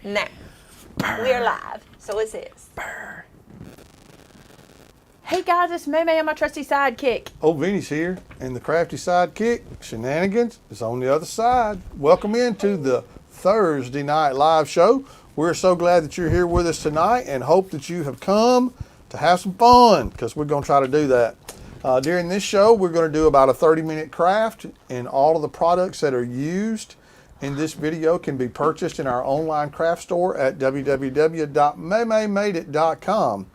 Now, we are live, so it is. Brr. Hey guys, it's Maymay and my trusty sidekick. Old Vinny's here, and the crafty sidekick, Shenanigans, is on the other side. Welcome into the Thursday night live show. We're so glad that you're here with us tonight and hope that you have come to have some fun, because we're going to try to do that. During this show, we're going to do about a 30-minute craft, and all of the products that are used in this video can be purchased in our online craft store at www.MaymayMadeIt.com.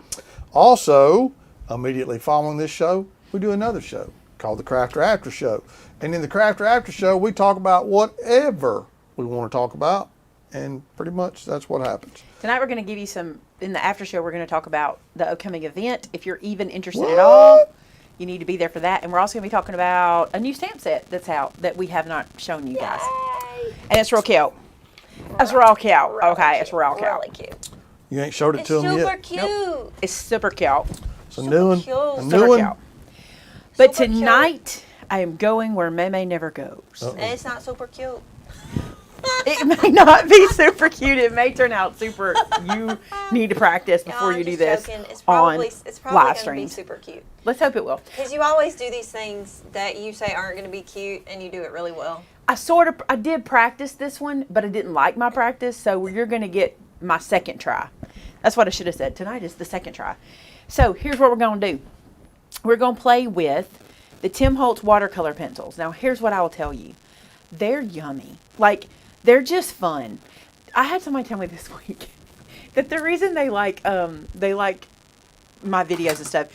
Also, immediately following this show, we do another show called the Crafter After Show. And in the Crafter After Show, we talk about whatever we want to talk about, and pretty much that's what happens. Tonight we're going to give you some, in the after show, we're going to talk about the upcoming event. If you're even interested at all, you need to be there for that. And we're also going to be talking about a new stamp set that's out that we have not shown you guys. Yay. And it's real cute. It's real cute. Okay, it's real cute. Really cute. You ain't showed it to them Super yet. cute. Nope. It's super cute. It's a new one. cute. A Super new one. cute. But Super cute. tonight, I am going where Maymay never goes. Uh-oh. And it's not super cute. It may not be super cute. It may turn out super. You need to practice before No, you I'm do just this joking. It's on probably live going to be streams. super cute. Let's hope it will. Because you always do these things that you say aren't going to be cute, and you do it really well. I did practice this one, but I didn't like my practice, so you're going to get my second try. That's what I should have said. Tonight is the second try. So here's what we're going to do. We're going to play with the Holtz Water Color Pencils. Now, here's what I will tell you. They're yummy. Like, they're just fun. I had somebody tell me this week that the reason they like my videos and stuff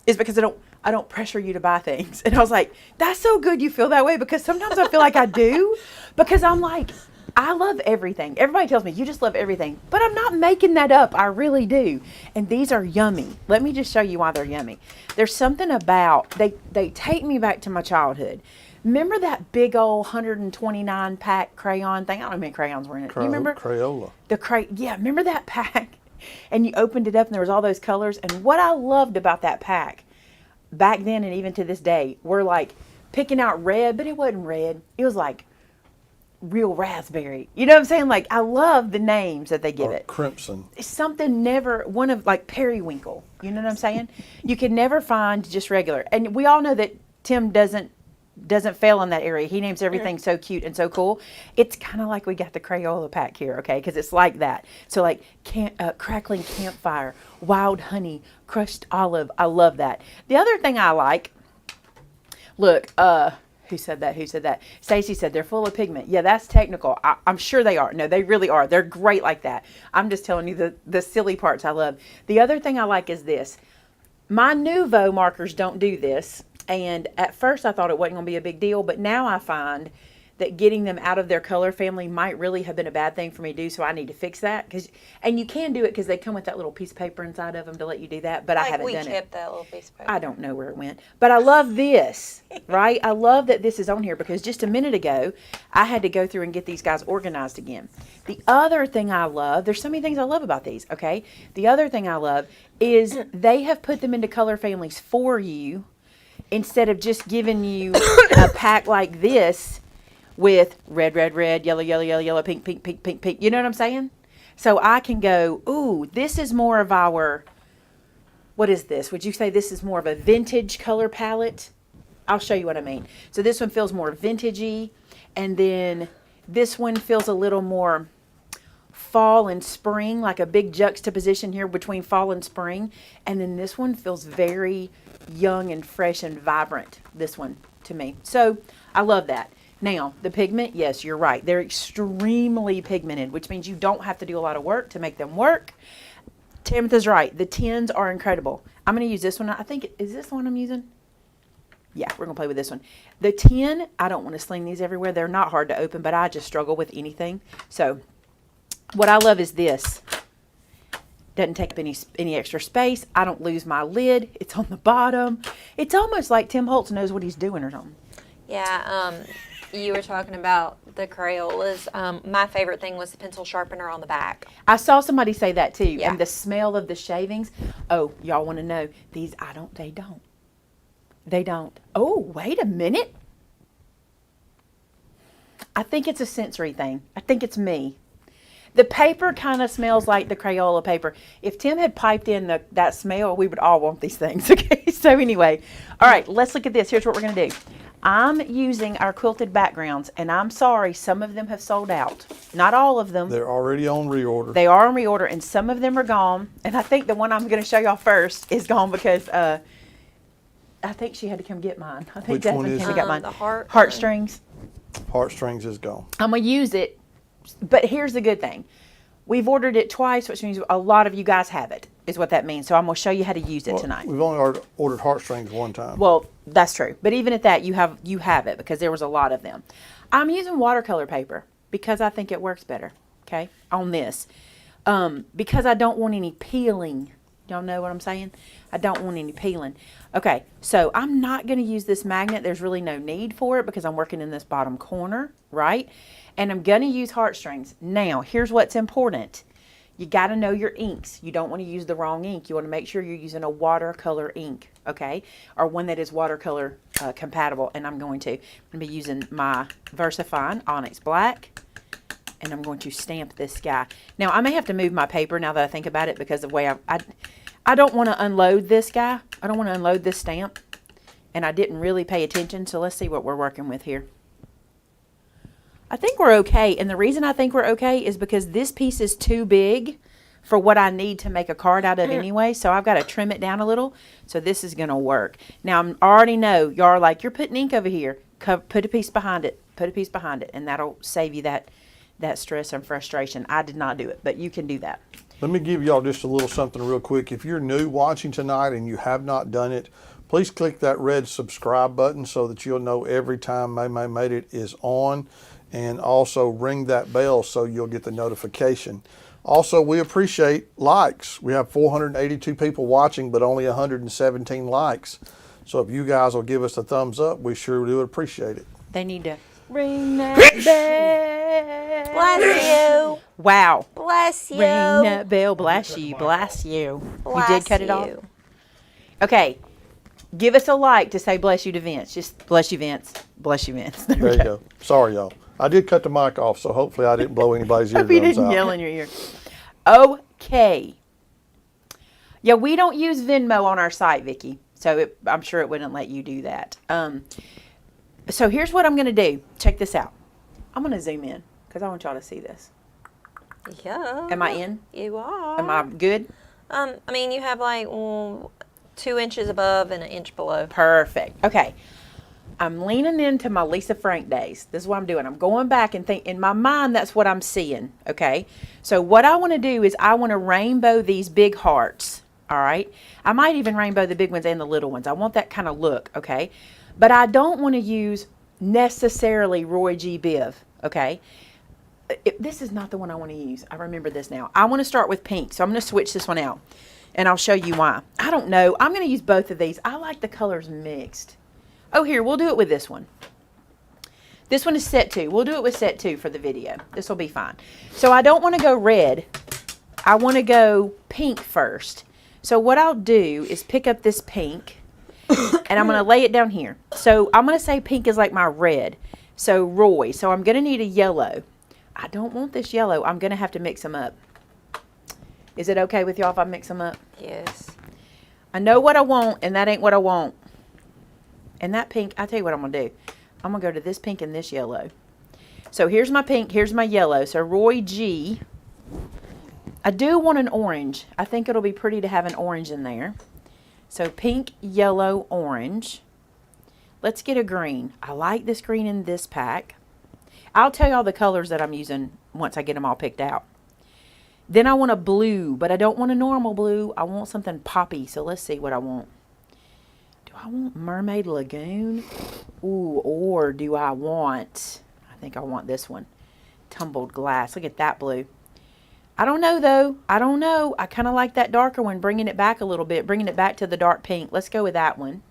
is because I don't pressure you to buy things. And I was like, that's so good you feel that way, because sometimes I feel like I do, because I'm like, I love everything. Everybody tells me you just love everything, but I'm not making that up. I really do. And these are yummy. Let me just show you why they're yummy. There's something about, they take me back to my childhood. Remember that big old 129 pack crayon thing? I don't know how many crayons were in it. You remember? Crayola. Yeah, remember that pack? And you opened it up and there was all those colors. And what I loved about that pack back then and even to this day, we're like picking out red, but it wasn't red. It was like real raspberry. You know what I'm saying? Like, I love the names that they give it. Crimson. It's something one of like periwinkle. You know what I'm saying? You could never find just regular. And we all know that Tim doesn't fail in that area. He names everything so cute and so cool. It's kind of like we got the Crayola pack here, okay? Because it's like that. So like crackling campfire, wild honey, crushed olive. I love that. The other thing I like, look, who said that? Stacy said they're full of pigment. Yeah, that's technical. I'm sure they are. No, they really are. They're great like that. I'm just telling you the silly parts I love. The other thing I like is this. My Nuvo markers don't do this. And at first I thought it wasn't going to be a big deal, but now I find that getting them out of their color family might really have been a bad thing for me to do, so I need to fix that. And you can do it because they come with that little piece of paper inside of them to let you do that, but I haven't done it. We kept that little piece of paper. I don't know where it went. But I love this, right? I love that this is on here, because just a minute ago, I had to go through and get these guys organized again. The other thing I love, there's so many things I love about these, okay? The other thing I love is they have put them into color families for you, instead of just giving you a pack like this with red, red, red, yellow, yellow, yellow, yellow, pink, pink, pink, pink, pink. You know what I'm saying? So I can go, ooh, this is more of our, what is this? Would you say this is more of a vintage color palette? I'll show you what I mean. So this one feels more vintagey, and then this one feels a little more fall and spring, like a big juxtaposition here between fall and spring. And then this one feels very young and fresh and vibrant, this one to me. So I love that. Now, the pigment, yes, you're right. They're extremely pigmented, which means you don't have to do a lot of work to make them work. Timothy's right. The tins are incredible. I'm going to use this one. I think, is this the one I'm using? Yeah, we're going to play with this one. The tin, I don't want to sling these everywhere. They're not hard to open, but I just struggle with anything. So what I love is this. Doesn't take up any extra space. I don't lose my lid. It's on the bottom. It's almost like Tim Holtz knows what he's doing or something. Yeah, you were talking about the Crayolas. My favorite thing was the pencil sharpener on the back. I saw somebody say that too. Yeah. And the smell of the shavings. Oh, y'all want to know. They don't. Oh, wait a minute. I think it's a sensory thing. I think it's me. The paper kind of smells like the Crayola paper. If Tim had piped in that smell, we would all want these things. Okay, so anyway. All right, let's look at this. Here's what we're going to do. I'm using our quilted backgrounds, and I'm sorry, some of them have sold out. Not all of them. They're already on reorder. They are on reorder, and some of them are gone. And I think the one I'm going to show y'all first is gone because I think she had to come get mine. I think Which one Jasmine is came it? and got mine. The heart. Heartstrings. Heartstrings is gone. I'm going to use it, but here's the good thing. We've ordered it twice, which means a lot of you guys have it, is what that means. So I'm going to show you how to use it Well, tonight. we've only ordered heartstrings one time. Well, that's true. But even at that, you have it because there was a lot of them. I'm using watercolor paper because I think it works better, okay, on this. Because I don't want any peeling. Y'all know what I'm saying? I don't want any peeling. Okay, so I'm not going to use this magnet. There's really no need for it because I'm working in this bottom corner, right? And I'm going to use heartstrings. Now, here's what's important. You got to know your inks. You don't want to use the wrong ink. You want to make sure you're using a watercolor ink, okay? Or one that is watercolor compatible, and I'm going to be using my VersaFine Onyx Black, and I'm going to stamp this guy. Now, I may have to move my paper now that I think about it because of the way I don't want to unload this guy. I don't want to unload this stamp, and I didn't really pay attention, so let's see what we're working with here. I think we're okay, and the reason I think we're okay is because this piece is too big for what I need to make a card out of anyway, so I've got to trim it down a little, so this is going to work. Now, I already know, y'all are like, you're putting ink over here. Put a piece behind it. Put a piece behind it, and that'll save you that stress and frustration. I did not do it, but you can do that. Let me give y'all just a little something real quick. If you're new watching tonight and you have not done it, please click that red subscribe button so that you'll know every time Maymay Made It is on. And also ring that bell so you'll get the notification. Also, we appreciate likes. We have 482 people watching, but only 117 likes. So if you guys will give us a thumbs up, we sure do appreciate it. They need to ring that bell. Bless you. Wow. Bless you. Ring that bell. Bless you. Bless you. You did cut it off? Okay. Give us a like to say bless you to Vince. Just bless you, Vince. Bless you, Vince. There you go. Sorry, y'all. I did cut the mic off, so hopefully I didn't blow anybody's Hope you eardrums didn't out. yell in your ear. Okay. Yeah, we don't use Venmo on our site, Vicki. So I'm sure it wouldn't let you do that. So here's what I'm going to do. Check this out. I'm going to zoom in because I want y'all to see this. Yeah. Am I in? You are. Am I good? I mean, you have like 2 inches above and 1 inch below. Perfect. Okay. I'm leaning into my Lisa Frank days. This is what I'm doing. I'm going back and think in my mind, that's what I'm seeing. Okay. So what I want to do is I want to rainbow these big hearts. All right. I might even rainbow the big ones and the little ones. I want that kind of look. Okay. But I don't want to use necessarily Roy G. Biv. Okay. This is not the one I want to use. I remember this now. I want to start with pink. So I'm going to switch this one out and I'll show you why. I don't know. I'm going to use both of these. I like the colors mixed. Oh, here, we'll do it with this one. This one is set 2. We'll do it with set 2 for the video. This will be fine. So I don't want to go red. I want to go pink first. So what I'll do is pick up this pink and I'm going to lay it down here. So I'm going to say pink is like my red. So Roy. So I'm going to need a yellow. I don't want this yellow. I'm going to have to mix them up. Is it okay with y'all if I mix them up? Yes. I know what I want and that ain't what I want. And that pink, I'll tell you what I'm going to do. I'm going to go to this pink and this yellow. So here's my pink, here's my yellow. So Roy G. I do want an orange. I think it'll be pretty to have an orange in there. So pink, yellow, orange. Let's get a green. I like this green in this pack. I'll tell y'all the colors that I'm using once I get them all picked out. Then I want a blue, but I don't want a normal blue. I want something poppy. So let's see what I want. I want Mermaid Lagoon. Ooh, or do I want, I think I want this one. Tumbled glass. Look at that blue. I don't know though. I don't know. I kind of like that darker one, bringing it back a little bit, bringing it back to the dark pink. Let's go with that one.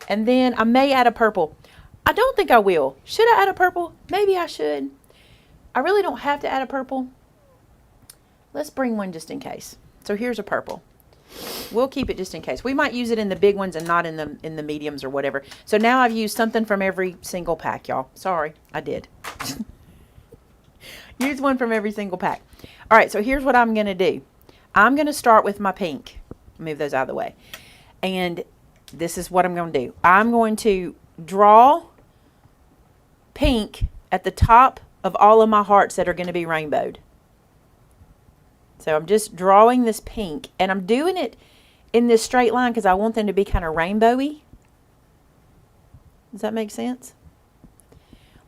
And then I may add a purple. I don't think I will. Should I add a purple? Maybe I should. I really don't have to add a purple. Let's bring one just in case. So here's a purple. We'll keep it just in case. We might use it in the big ones and not in the mediums or whatever. So now I've used something from every single pack, y'all. Sorry, I did. Use one from every single pack. All right, so here's what I'm going to do. I'm going to start with my pink. Move those out of the way. And this is what I'm going to do. I'm going to draw pink at the top of all of my hearts that are going to be rainbowed. So I'm just drawing this pink, and I'm doing it in this straight line because I want them to be kind of rainbowy. Does that make sense?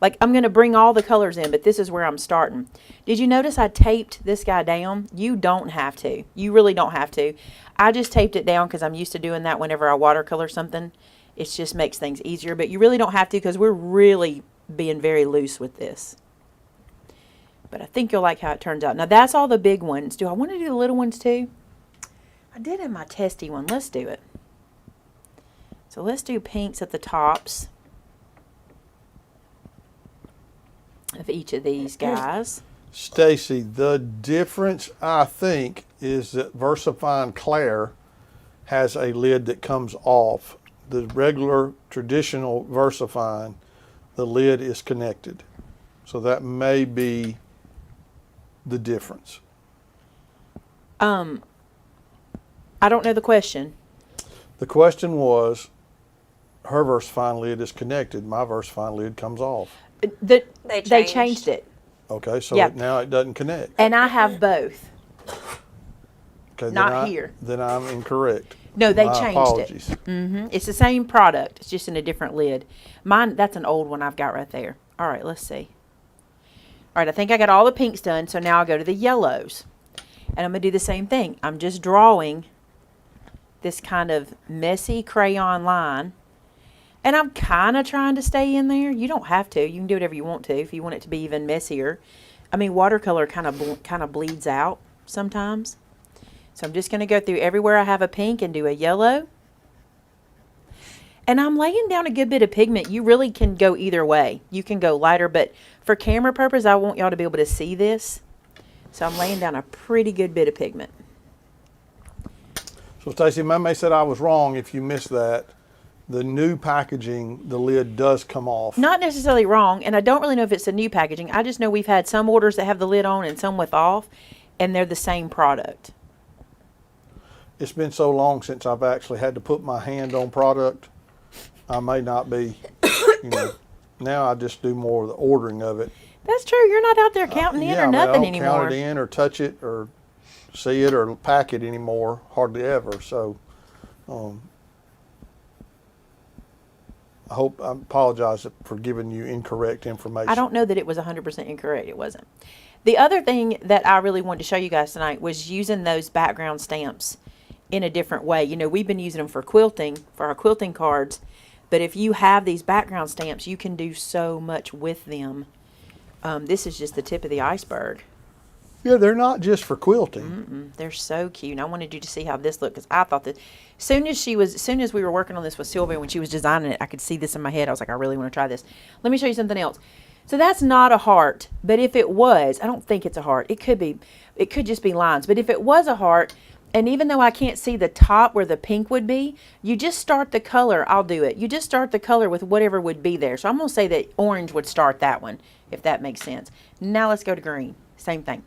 Like, I'm going to bring all the colors in, but this is where I'm starting. Did you notice I taped this guy down? You don't have to. You really don't have to. I just taped it down because I'm used to doing that whenever I watercolor something. It just makes things easier, but you really don't have to because we're really being very loose with this. But I think you'll like how it turns out. Now, that's all the big ones. Do I want to do the little ones too? I did in my testy one. Let's do it. So let's do pinks at the tops of each of these guys. Stacy, the difference I think is that VersaFine Clair has a lid that comes off. The regular traditional VersaFine, the lid is connected. So that may be the difference. I don't know the question. The question was, her VersaFine lid is connected. My VersaFine lid comes off. They changed it. Okay, so Yeah. now it doesn't connect. And I have both. Okay, Not here. Then I'm incorrect. No, they My changed apologies. it. It's the same product. It's just in a different lid. Mine, that's an old one I've got right there. All right, let's see. All right, I think I got all the pinks done, so now I'll go to the yellows. And I'm going to do the same thing. I'm just drawing this kind of messy crayon line. And I'm kind of trying to stay in there. You don't have to. You can do whatever you want to if you want it to be even messier. I mean, watercolor kind of bleeds out sometimes. So I'm just going to go through everywhere I have a pink and do a yellow. And I'm laying down a good bit of pigment. You really can go either way. You can go lighter, but for camera purpose, I want y'all to be able to see this. So I'm laying down a pretty good bit of pigment. So Stacy, Maymay said I was wrong if you missed that. The new packaging, the lid does come off. Not necessarily wrong, and I don't really know if it's the new packaging. I just know we've had some orders that have the lid on and some with off, and they're the same product. It's been so long since I've actually had to put my hand on product. I may not be, now I just do more of the ordering of it. That's true. You're not out there counting in or nothing I don't anymore. count it in or touch it or see it or pack it anymore, hardly ever. So I apologize for giving you incorrect information. I don't know that it was 100% incorrect. It wasn't. The other thing that I really wanted to show you guys tonight was using those background stamps in a different way. We've been using them for quilting, for our quilting cards. But if you have these background stamps, you can do so much with them. This is just the tip of the iceberg. Yeah, they're not just for quilting. They're so cute. And I wanted you to see how this looked because I thought that as soon as we were working on this with Sylvia, when she was designing it, I could see this in my head. I was like, I really want to try this. Let me show you something else. So that's not a heart, but if it was, I don't think it's a heart. It could be. It could just be lines. But if it was a heart, and even though I can't see the top where the pink would be, you just start the color. I'll do it. You just start the color with whatever would be there. So I'm going to say that orange would start that one, if that makes sense. Now let's go to green. Same thing.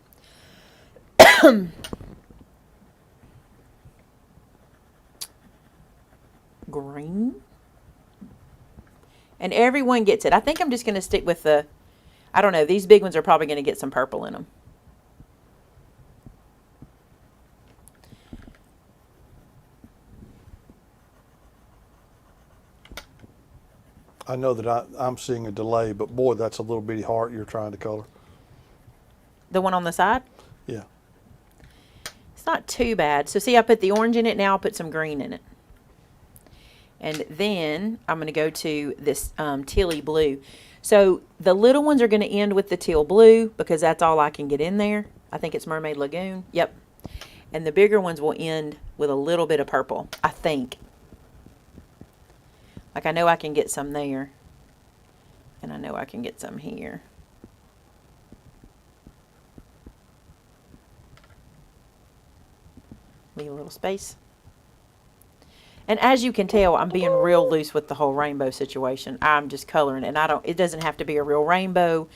Green. And everyone gets it. I think I'm just going to stick with the, I don't know, these big ones are probably going to get some purple in them. I know that I'm seeing a delay, but boy, that's a little bitty heart you're trying to color. The one on the side? Yeah. It's not too bad. So see, I put the orange in it. Now I'll put some green in it. And then I'm going to go to this tealy blue. So the little ones are going to end with the teal blue because that's all I can get in there. I think it's Mermaid Lagoon. Yep. And the bigger ones will end with a little bit of purple, I think. Like I know I can get some there. And I know I can get some here. Leave a little space. And as you can tell, I'm being real loose with the whole rainbow situation. I'm just coloring, and it doesn't have to be a real rainbow.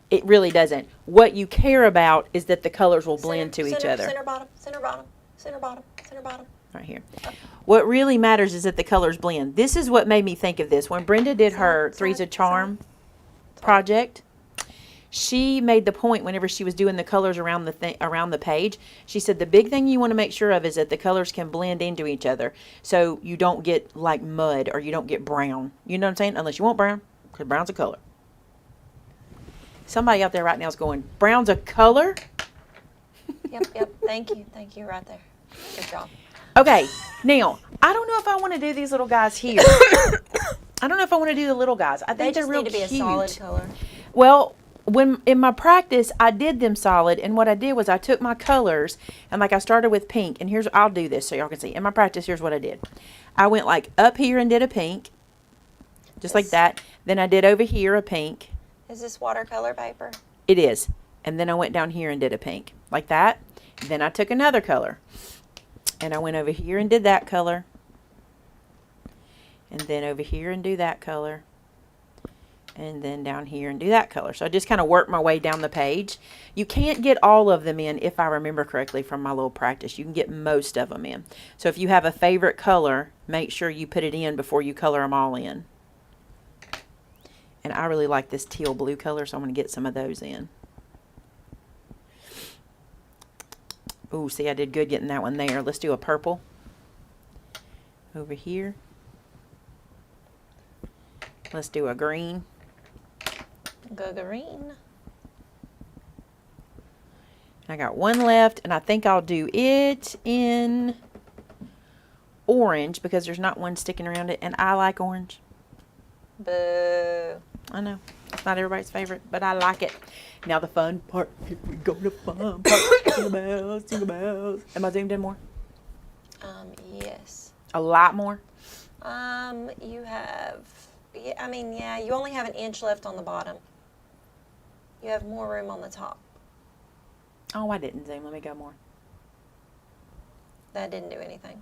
It really doesn't. What you care about is that the colors will blend to each other. Center bottom, center bottom, center bottom, center bottom. Right here. What really matters is that the colors blend. This is what made me think of this. When Brenda did her Three's a Charm project, she made the point whenever she was doing the colors around the page, she said the big thing you want to make sure of is that the colors can blend into each other, so you don't get like mud or you don't get brown. You know what I'm saying? Unless you want brown, because brown's a color. Somebody out there right now is going, brown's a color? Yep. Thank you right there. Good job. Okay, now, I don't know if I want to do these little guys here. I don't know if I want to do the little guys. I think They they're just real need to be cute. a solid color. Well, when in my practice, I did them solid, and what I did was I took my colors, and like I started with pink, and I'll do this so y'all can see. In my practice, here's what I did. I went like up here and did a pink, just like that. Then I did over here a pink. Is this watercolor paper? It is. And then I went down here and did a pink, like that. Then I took another color, and I went over here and did that color, and then over here and do that color, and then down here and do that color. So I just kind of worked my way down the page. You can't get all of them in, if I remember correctly from my little practice. You can get most of them in. So if you have a favorite color, make sure you put it in before you color them all in. And I really like this teal blue color, so I'm going to get some of those in. Ooh, see, I did good getting that one there. Let's do a purple over here. Let's do a green. Go green. I got one left, and I think I'll do it in orange because there's not one sticking around it, and I like orange. Boo. I know. It's not everybody's favorite, but I like it. Now the fun part. Here we go, the fun part. Jingle bells, jingle bells. Am I zoomed in more? Yes. A lot more? You have, yeah, you only have an inch left on the bottom. You have more room on the top. Oh, I didn't zoom. Let me go more. That didn't do anything.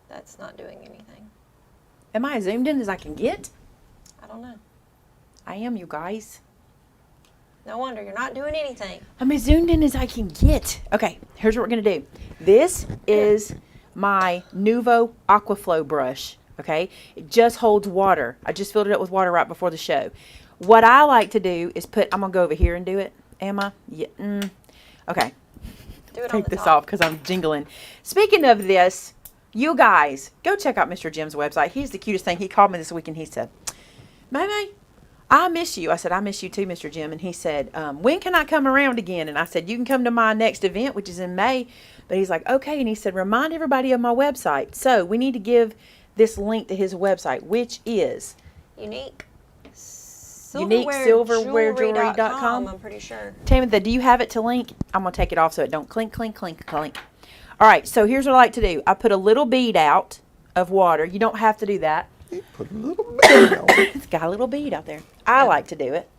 That's not doing anything. Am I as zoomed in as I can get? I don't know. I am, you guys. No wonder you're not doing anything. I'm as zoomed in as I can get. Okay, here's what we're going to do. This is my Nuvo Aquaflow brush, okay? It just holds water. I just filled it up with water right before the show. What I like to do is I'm going to go over here and do it. Am I? Yeah. Okay. Do it on Take the this top. off because I'm jingling. Speaking of this, you guys, go check out Mr. Jim's website. He's the cutest thing. He called me this week and he said, Maymay, I miss you. I said, I miss you too, Mr. Jim. And he said, when can I come around again? And I said, you can come to my next event, which is in May. But he's like, okay. And he said, remind everybody of my website. So we need to give this link to his website, which is UniqueSilverwareJewelry.com. I'm pretty sure. Tamitha, do you have it to link? I'm going to take it off so it don't clink, clink, clink, clink. All right, so here's what I like to do. I put a little bead out of water. You don't have to do that. You put a little bead on it. It's got a little bead out there. I like to do it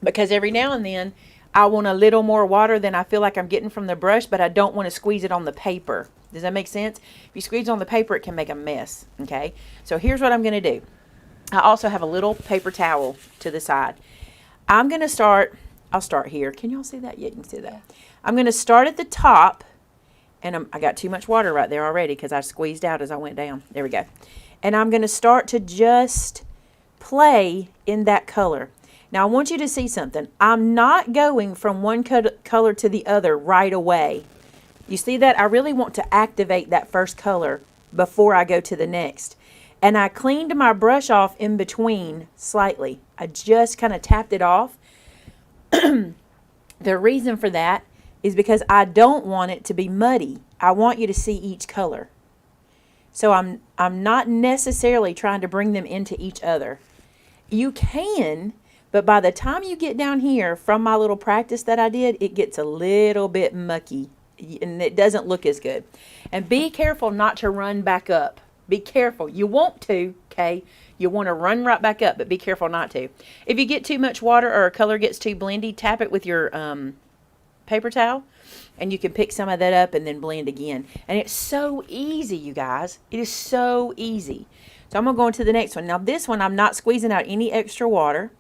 because every now and then I want a little more water than I feel like I'm getting from the brush, but I don't want to squeeze it on the paper. Does that make sense? If you squeeze on the paper, it can make a mess, okay? So here's what I'm going to do. I also have a little paper towel to the side. I'm going to start, I'll start here. Can y'all see that? Yeah, you can see that. Yeah. I'm going to start at the top, and I got too much water right there already because I squeezed out as I went down. There we go. And I'm going to start to just play in that color. Now, I want you to see something. I'm not going from one color to the other right away. You see that? I really want to activate that first color before I go to the next. And I cleaned my brush off in between slightly. I just kind of tapped it off. The reason for that is because I don't want it to be muddy. I want you to see each color. So I'm not necessarily trying to bring them into each other. You can, but by the time you get down here from my little practice that I did, it gets a little bit mucky and it doesn't look as good. And be careful not to run back up. Be careful. You want to, okay? You want to run right back up, but be careful not to. If you get too much water or a color gets too blendy, tap it with your paper towel, and you can pick some of that up and then blend again. And it's so easy, you guys. It is so easy So I'm going to go into the next one. Now this one, I'm not squeezing out any extra water,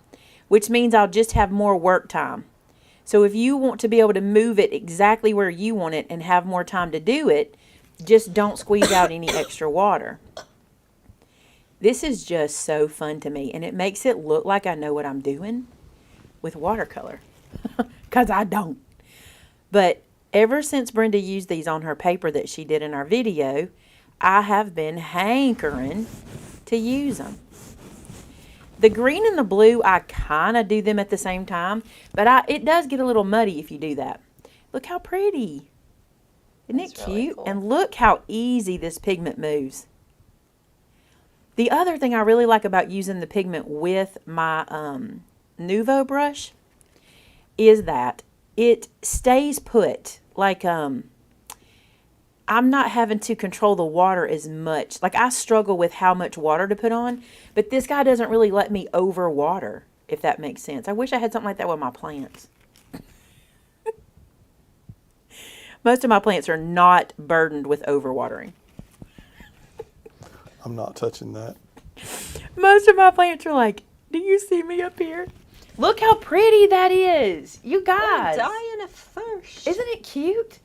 which means I'll just have more work time. So if you want to be able to move it exactly where you want it and have more time to do it, just don't squeeze out any extra water. This is just so fun to me, and it makes it look like I know what I'm doing with watercolor, because I don't. But ever since Brenda used these on her paper that she did in our video, I have been hankering to use them. The green and the blue, I kind of do them at the same time, but it does get a little muddy if you do that. Look how pretty. Isn't it cute? Really cool. And look how easy this pigment moves. The other thing I really like about using the pigment with my Nuvo brush is that it stays put. Like, I'm not having to control the water as much. Like, I struggle with how much water to put on, but this guy doesn't really let me over water, if that makes sense. I wish I had something like that with my plants. Most of my plants are not burdened with overwatering. I'm not touching that. Most of my plants are like, do you see me up here? Look how pretty that is. You guys. I'm dying of thirst. Isn't it cute?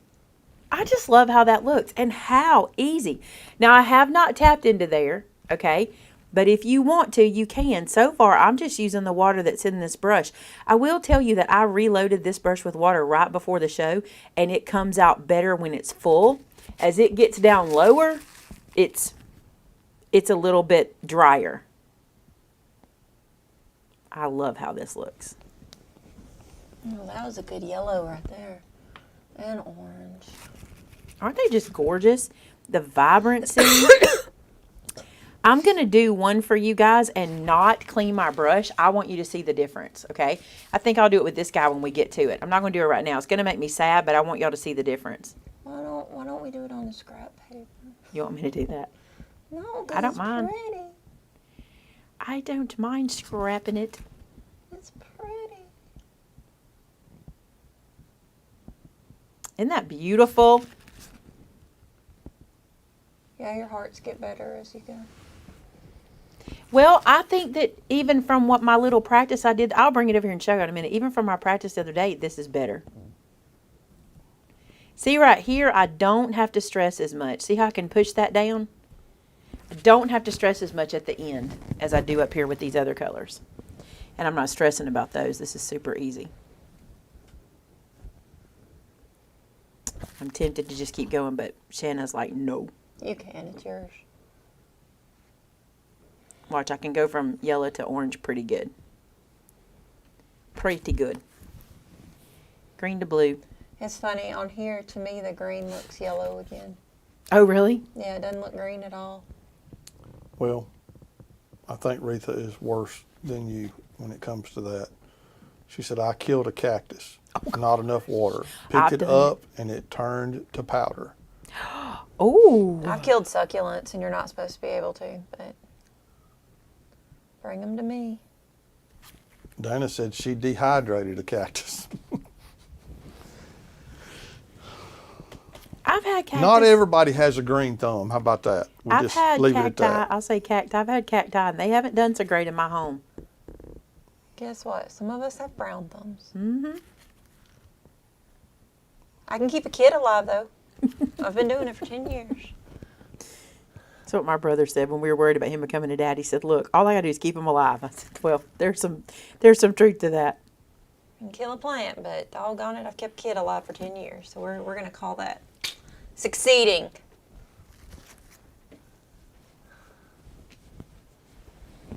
I just love how that looks and how easy. Now, I have not tapped into there, okay? But if you want to, you can. So far, I'm just using the water that's in this brush. I will tell you that I reloaded this brush with water right before the show, and it comes out better when it's full. As it gets down lower, it's a little bit drier. I love how this looks. Oh, that was a good yellow right there. And orange. Aren't they just gorgeous? The vibrancy. I'm going to do one for you guys and not clean my brush. I want you to see the difference, okay? I think I'll do it with this guy when we get to it. I'm not going to do it right now. It's going to make me sad, but I want y'all to see the difference. Why don't we do it on the scrap paper? You want me to do that? No, I don't mind. Pretty. I don't mind scrapping it. It's pretty. Isn't that beautiful? Yeah, your hearts get better as you go. Well, I think that even from what my little practice I did, I'll bring it over here and show you in a minute. Even from my practice the other day, this is better. See right here, I don't have to stress as much. See how I can push that down? I don't have to stress as much at the end as I do up here with these other colors. And I'm not stressing about those. This is super easy. I'm tempted to just keep going, but Shanna's like, no. You can. It's yours. Watch, I can go from yellow to orange pretty good. Pretty good. Green to blue. It's funny. On here, to me, the green looks yellow again. Oh, really? Yeah, it doesn't look green at all. Well, I think Retha is worse than you when it comes to that. She said, I killed a cactus. Not enough water. Picked it up, and it turned to powder. Oh. I've killed succulents, and you're not supposed to be able to, but bring them to me. Dana said she dehydrated a cactus. I've had cactus. Not everybody has a green thumb. How about that? We'll I've just had leave it cacti. at that. I'll say cacti. I've had cacti, and they haven't done so great in my home. Guess what? Some of us have brown thumbs. Mm-hmm. I can keep a kid alive, though. I've been doing it for 10 years. That's what my brother said when we were worried about him becoming a dad. He said, look, all I got to do is keep him alive. I said, well, there's some truth to that. I can kill a plant, but doggone it, I've kept a kid alive for 10 years. So we're going to call that succeeding.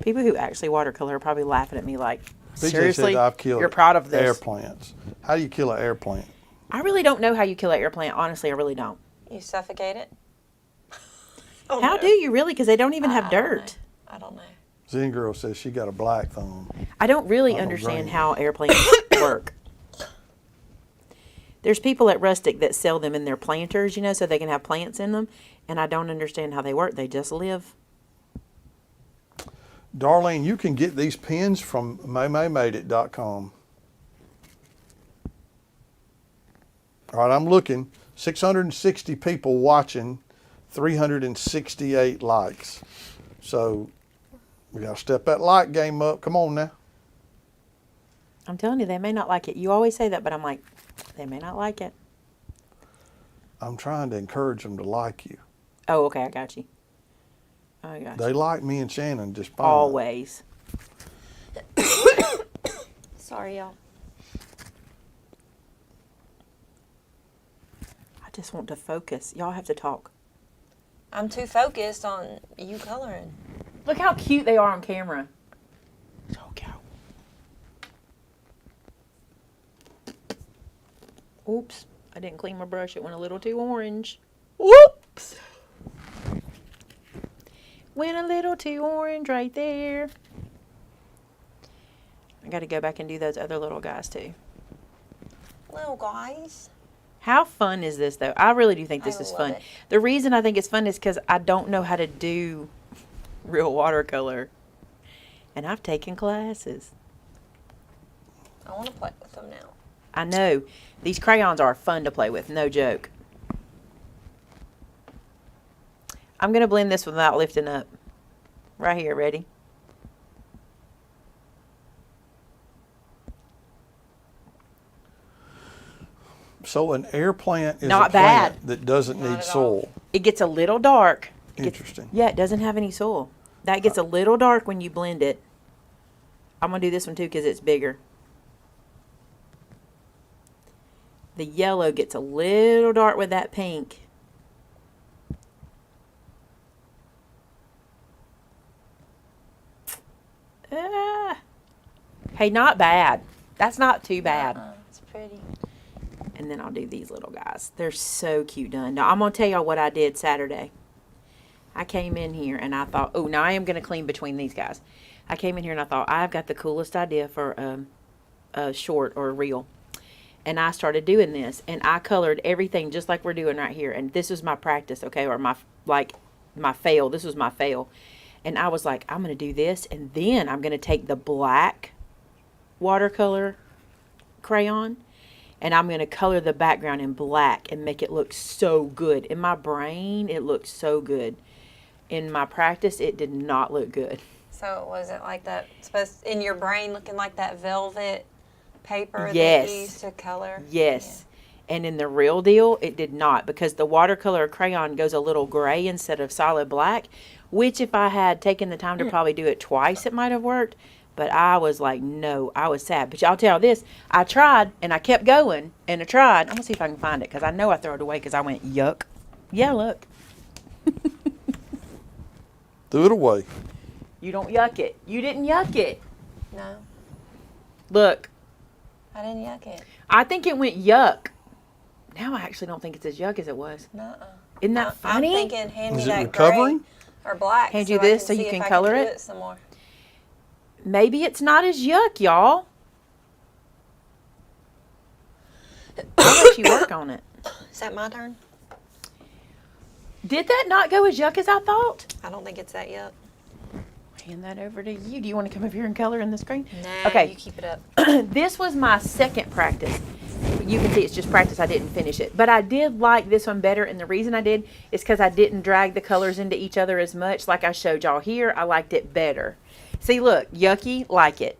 People who actually watercolor are probably laughing at me like, BJ seriously, said I've killed you're proud of this. air plants. How do you kill an air plant? I really don't know how you kill an air plant. Honestly, I really don't. You suffocate it? How do you really? Because they don't even have dirt. I don't know. Zen Girl says she got a black thumb. I don't really Not no understand green. how air plants work. There's people at Rustic that sell them in their planters, you know, so they can have plants in them. And I don't understand how they work. They just live. Darlene, you can get these pens from MaymayMadeIt.com. All right, I'm looking. 660 people watching, 368 likes. So we got to step that light game up. Come on now. I'm telling you, they may not like it. You always say that, but I'm like, they may not like it. I'm trying to encourage them to like you. Oh, okay, I got you. I got you. They like me and Shannon just fine. Always. Sorry, y'all. I just want to focus. Y'all have to talk. I'm too focused on you coloring. Look how cute they are on camera. So cute. Oops, I didn't clean my brush. It went a little too orange. Whoops. Went a little too orange right there. I got to go back and do those other little guys too. Little guys. How fun is this, though? I really do think this I is love fun. it. The reason I think it's fun is because I don't know how to do real watercolor. And I've taken classes. I want to play with them now. I know. These crayons are fun to play with, no joke. I'm going to blend this without lifting up. Right here, ready? So an air plant is Not a bad. plant that doesn't Not need at soil. It gets a little dark. Interesting. Yeah, it doesn't have any soil. That gets a little dark when you blend it. I'm going to do this one too because it's bigger. The yellow gets a little dark with that pink. Ah. Hey, not bad. That's not too bad. It's pretty. And then I'll do these little guys. They're so cute done. Now, I'm going to tell y'all what I did Saturday. I came in here and I thought, oh, now I am going to clean between these guys. I came in here and I thought, I've got the coolest idea for a short or a reel. And I started doing this. And I colored everything just like we're doing right here. And this was my practice, okay? Or my fail. This was my fail. And I was like, I'm going to do this. And then I'm going to take the black watercolor crayon. And I'm going to color the background in black and make it look so good. In my brain, it looked so good. In my practice, it did not look good. So was it like that, supposed in your brain looking like that velvet paper Yes. that you used to color? Yes. And in the real deal, it did not, because the watercolor crayon goes a little gray instead of solid black, which if I had taken the time to probably do it twice, it might have worked. But I was like, no, I was sad. But y'all tell this, I tried and I kept going and I tried. I'm going to see if I can find it because I know I threw it away because I went, yuck. Yeah, look. Threw it away. You don't yuck it. You didn't yuck it. No, Look, I didn't yuck it. I think it went yuck. Now I actually don't think it's as yuck as it was. Nuh-uh. Isn't that funny? I'm thinking hand me Is it that recovering? gray or black. Hand so you I this can so you see can if I color do it? some more. Maybe it's not as yuck, y'all. I'll let you work on it. Is that my turn? Did that not go as yuck as I thought? I don't think it's that yuck. Hand that over to you. Do you want to come over here and color in the screen? Nah, Okay. you keep it up. This was my second practice. You can see it's just practice. I didn't finish it. But I did like this one better. And the reason I did is because I didn't drag the colors into each other as much. Like I showed y'all here, I liked it better. See, look, yucky, like it.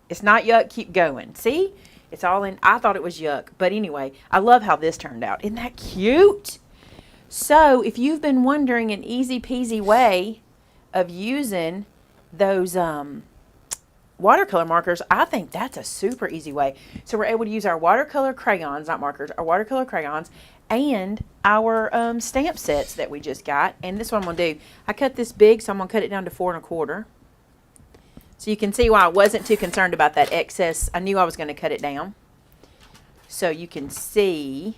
It's not yuck, keep going. See? It's all in. I thought it was yuck. But anyway, I love how this turned out. Isn't that cute? So if you've been wondering an easy peasy way of using those watercolor markers, I think that's a super easy way. So we're able to use our watercolor crayons, not markers, our watercolor crayons, and our stamp sets that we just got. And this one I'm going to do, I cut this big, so I'm going to cut it down to 4 1/4. So you can see why I wasn't too concerned about that excess. I knew I was going to cut it down. So you can see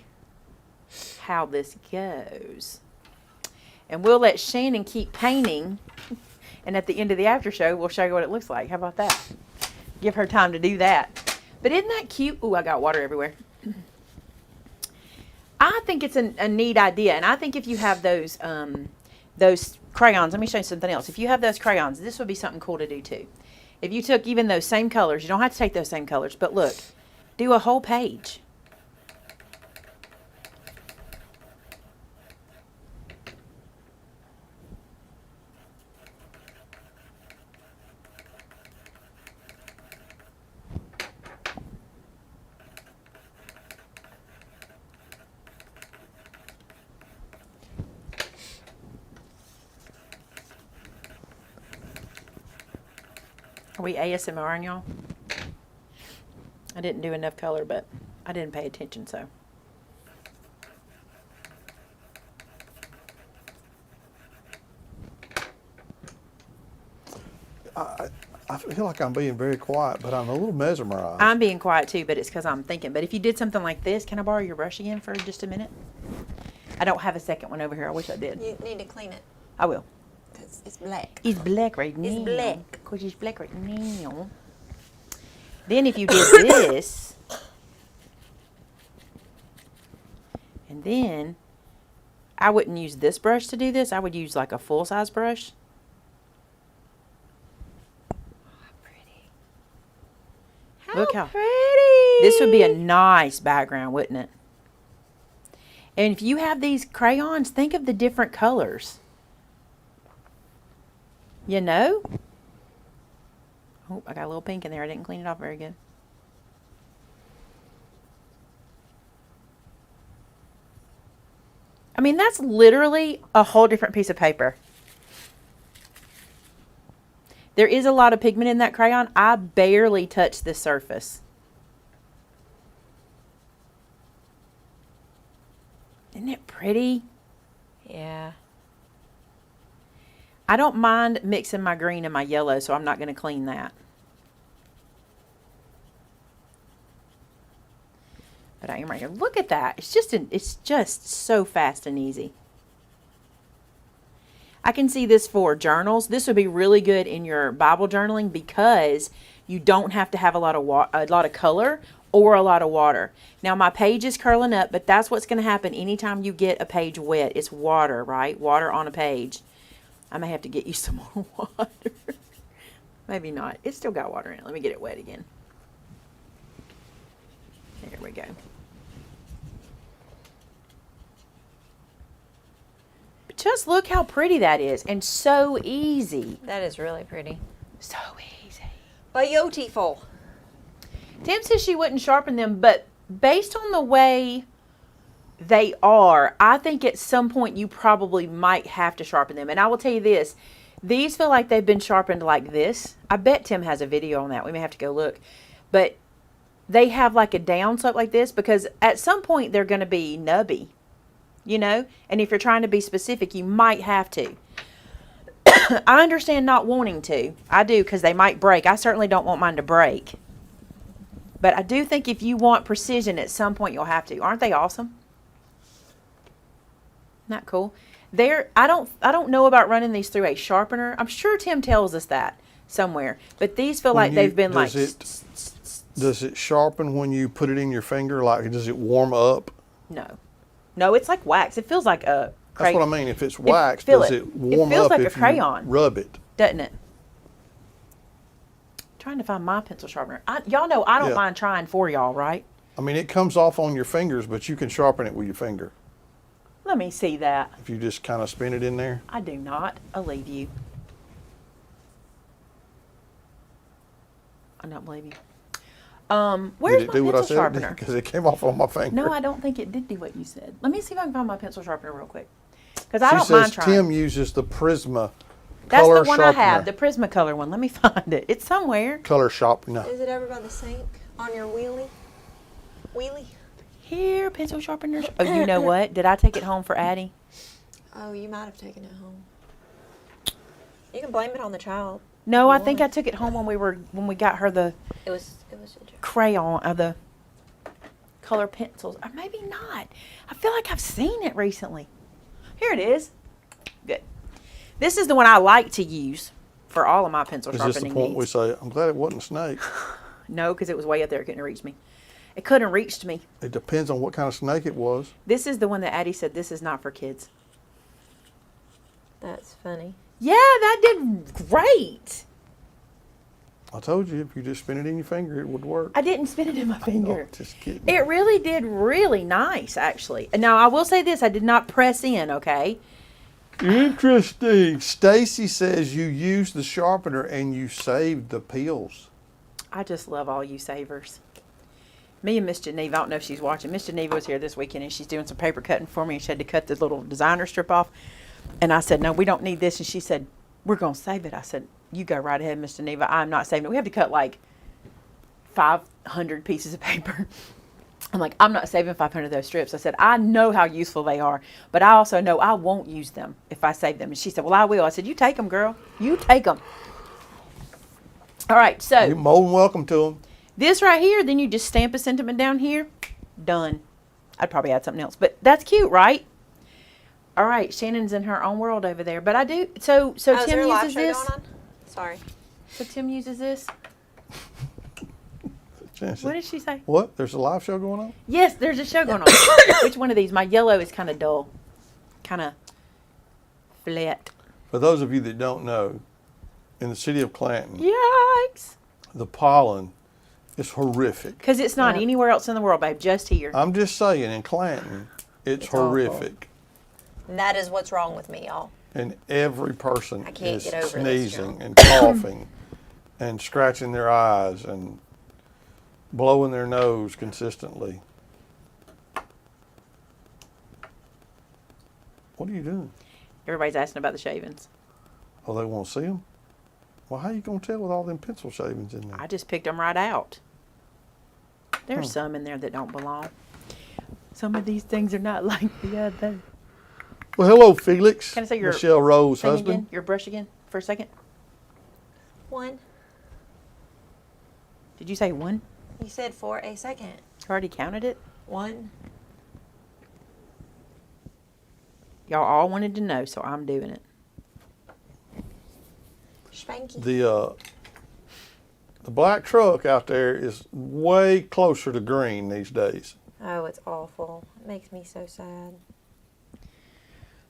how this goes. And we'll let Shannon keep painting. And at the end of the after show, we'll show you what it looks like. How about that? Give her time to do that. But isn't that cute? Ooh, I got water everywhere. I think it's a neat idea. And I think if you have those crayons, let me show you something else. If you have those crayons, this would be something cool to do too. If you took even those same colors, you don't have to take those same colors, but look, do a whole page. Are we ASMR, y'all? I didn't do enough color, but I didn't pay attention, so. I feel like I'm being very quiet, but I'm a little mesmerized. I'm being quiet too, but it's because I'm thinking. But if you did something like this, can I borrow your brush again for just a minute? I don't have a second one over here. I wish I did. You need to clean it I will. because it's black. It's black right now. It's black. Of course, it's black right now. Then if you did this, and then I wouldn't use this brush to do this. I would use like a full-size brush. Look how pretty. this would be a nice background, wouldn't it? And if you have these crayons, think of the different colors. You know? Oh, I got a little pink in there. I didn't clean it off very good. I mean, that's literally a whole different piece of paper. There is a lot of pigment in that crayon. I barely touched the surface. Isn't it pretty? Yeah. I don't mind mixing my green and my yellow, so I'm not going to clean that. But I am right here. Look at that. It's just so fast and easy. I can see this for journals. This would be really good in your Bible journaling because you don't have to have a lot of color or a lot of water. Now my page is curling up, but that's what's going to happen anytime you get a page wet. It's water, right? Water on a page. I may have to get you some more water. Maybe not. It's still got water in it. Let me get it wet again. There we go. Just look how pretty that is, and so easy. That is really pretty. So easy. Beautiful. Tim says she wouldn't sharpen them, but based on the way they are, I think at some point you probably might have to sharpen them. And I will tell you this, these feel like they've been sharpened like this. I bet Tim has a video on that. We may have to go look. But they have like a down slope like this because at some point they're going to be nubby. You know, and if you're trying to be specific, you might have to. I understand not wanting to. I do because they might break. I certainly don't want mine to break. But I do think if you want precision, at some point you'll have to. Aren't they awesome? Not cool. I don't know about running these through a sharpener. I'm sure Tim tells us that somewhere. But these feel like they've been like. Does it sharpen when you put it in your finger? Like, does it warm up? No. No, it's like wax. It feels like a crayon. That's what I mean. If it's wax, does it warm up like if a crayon. you rub it? Doesn't it? Trying to find my pencil sharpener. Y'all know I don't mind trying for y'all, right? I mean, it comes off on your fingers, but you can sharpen it with your finger. Let me see that. If you just kind of spin it in there. I do not. I'll leave you. I don't believe you. Where's Did it my do what I pencil said? sharpener? Because it came off on my finger. No, I don't think it did do what you said. Let me see if I can find my pencil sharpener real quick. Because I She don't says mind trying. Tim uses the Prisma That's color the one sharpener. I have, the Prismacolor one. Let me find it. It's somewhere. Color sharpener. Is it over by the sink on your wheelie? Wheelie? Here, pencil sharpeners. Oh, you know what? Did I take it home for Addie? Oh, you might have taken it home. You can blame it on the child. No, I You think I want. took it home when we got her the It was a joke. crayon of the color pencils. Or maybe not. I feel like I've seen it recently. Here it is. Good. This is the one I like to use for all of my pencil Is sharpening this the point we needs. say, I'm glad it wasn't a snake? No, because it was way up there. It couldn't reach me. It couldn't reach me. It depends on what kind of snake it was. This is the one that Addie said this is not for kids. That's funny. Yeah, that did great. I told you, if you just spin it in your finger, it would work. I didn't spin it in my finger. Oh, just kidding. It really did really nice, actually. Now, I will say this. I did not press in, okay? Interesting. Stacy says you used the sharpener and you saved the peels. I just love all you savers. Me and Miss Geneva, I don't know if she's watching. Miss Geneva was here this weekend and she's doing some paper cutting for me and she had to cut the little designer strip off. And I said, no, we don't need this. And she said, we're going to save it. I said, You go right ahead, Mr. Neva. I'm not saving it. We have to cut like 500 pieces of paper. I'm like, I'm not saving 500 of those strips. I said, I know how useful they are, but I also know I won't use them if I save them. And she said, well, I will. I said, you take them, girl. You take them. All right, so. You're more than welcome to them. This right here, then you just stamp a sentiment down here. Done. I'd probably add something else, but that's cute, right? All right, Shannon's in her own world over there. But I do, so is there Tim a live uses show this. going on? Sorry. So Tim uses this. What did she say? What? There's a live show going on? Yes, there's a show going on. Which one of these? My yellow is kind of dull. Kind of flat. For those of you that don't know, in the city of Clanton, Yikes. the pollen is horrific. Because it's not anywhere else in the world, babe. Just here. I'm just saying, in Clanton, it's horrific. And that is what's wrong with me, y'all. And every person I can't is get over this, sneezing Joe. and coughing and scratching their eyes and blowing their nose consistently. What are you doing? Everybody's asking about the shavings. Oh, they want to see them? Well, how you going to tell with all them pencil shavings in there? I just picked them right out. There's some in there that don't belong. Some of these things are not like the other. Well, hello, Felix. Can I say your Michelle Rowe's thing husband. again? Your brush again for a second? One. Did you say one? You said for a second. I already counted it. One. Y'all all wanted to know, so I'm doing it. Spanky. The black truck out there is way closer to green these days. Oh, it's awful. It makes me so sad.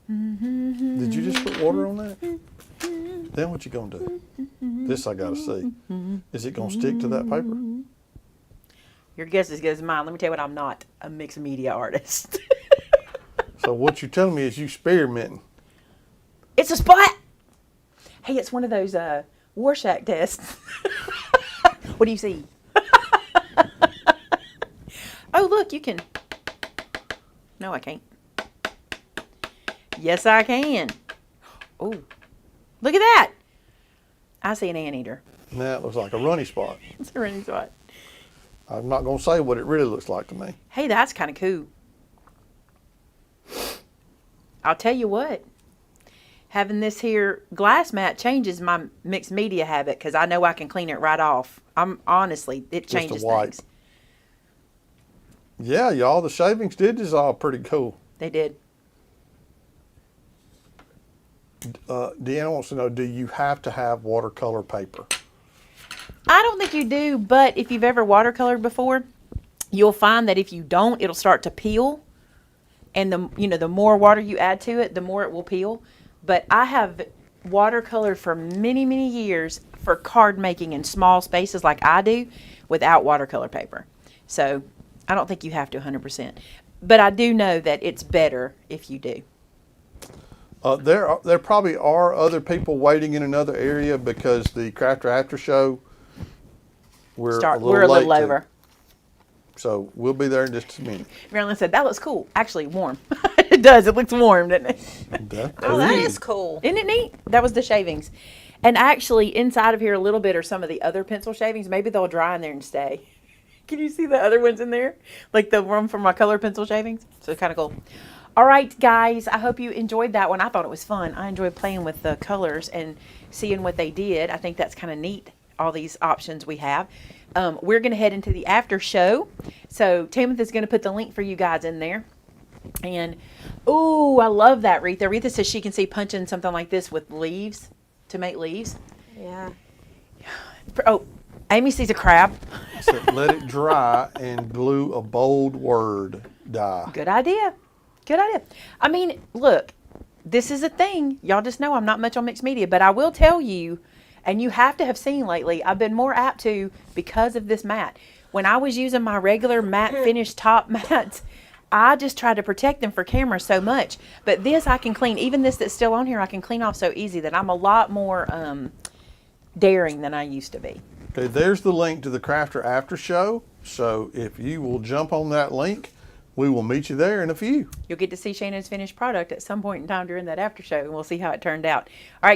Did you just put water on that? Then what you gonna do? This I gotta see. Is it gonna stick to that paper? Your guess is as good as mine. Let me tell you what, I'm not a mixed media artist. So what you're telling me is you experimenting. It's a spot. Hey, it's one of those Warshak tests. What do you see? Oh, look, you can. No, I can't. Yes, I can. Oh, look at that. I see an anteater. That looks like a runny spot. It's a running spot. I'm not gonna say what it really looks like to me. Hey, that's kind of cool. I'll tell you what. Having this here glass mat changes my mixed media habit because I know I can clean it right off. I'm honestly, it Just a changes wipe. things. Yeah, y'all, the shavings did dissolve pretty cool. They did. Deanna wants to know, do you have to have watercolor paper? I don't think you do, but if you've ever watercolored before, you'll find that if you don't, it'll start to peel. And the more water you add to it, the more it will peel. But I have watercolored for many, many years for card making in small spaces like I do without watercolor paper. So I don't think you have to 100%. But I do know that it's better if you do. There probably are other people waiting in another area because the Crafter After Show, we're a little late over. So we'll be there in just a minute. Marilyn said, that looks cool. Actually, warm. It does. It looks warm, doesn't it? Oh, that is cool. Isn't it neat? That was the shavings. And actually, inside of here a little bit are some of the other pencil shavings. Maybe they'll dry in there and stay. Can you see the other ones in there? Like the one from my color pencil shavings? So it's kind of cool. All right, guys. I hope you enjoyed that one. I thought it was fun. I enjoyed playing with the colors and seeing what they did. I think that's kind of neat, all these options we have. We're going to head into the after show. So Timothy's going to put the link for you guys in there. And, ooh, I love that, Retha. Retha says she can see punching something like this with leaves to make leaves. Yeah. Oh, Amy sees a crab. So let it dry and glue a bold word die. Good idea. Good idea. I mean, look, this is a thing. Y'all just know I'm not much on mixed media, but I will tell you, and you have to have seen lately, I've been more apt to because of this mat. When I was using my regular matte finish top mats, I just tried to protect them for camera so much. But this I can clean, even this that's still on here, I can clean off so easy that I'm a lot more daring than I used to be. Okay, there's the link to the Crafter After Show. So if you will jump on that link, we will meet you there in a few. You'll get to see Shannon's finished product at some point in time during that after show, and we'll see how it turned out. All right, guys.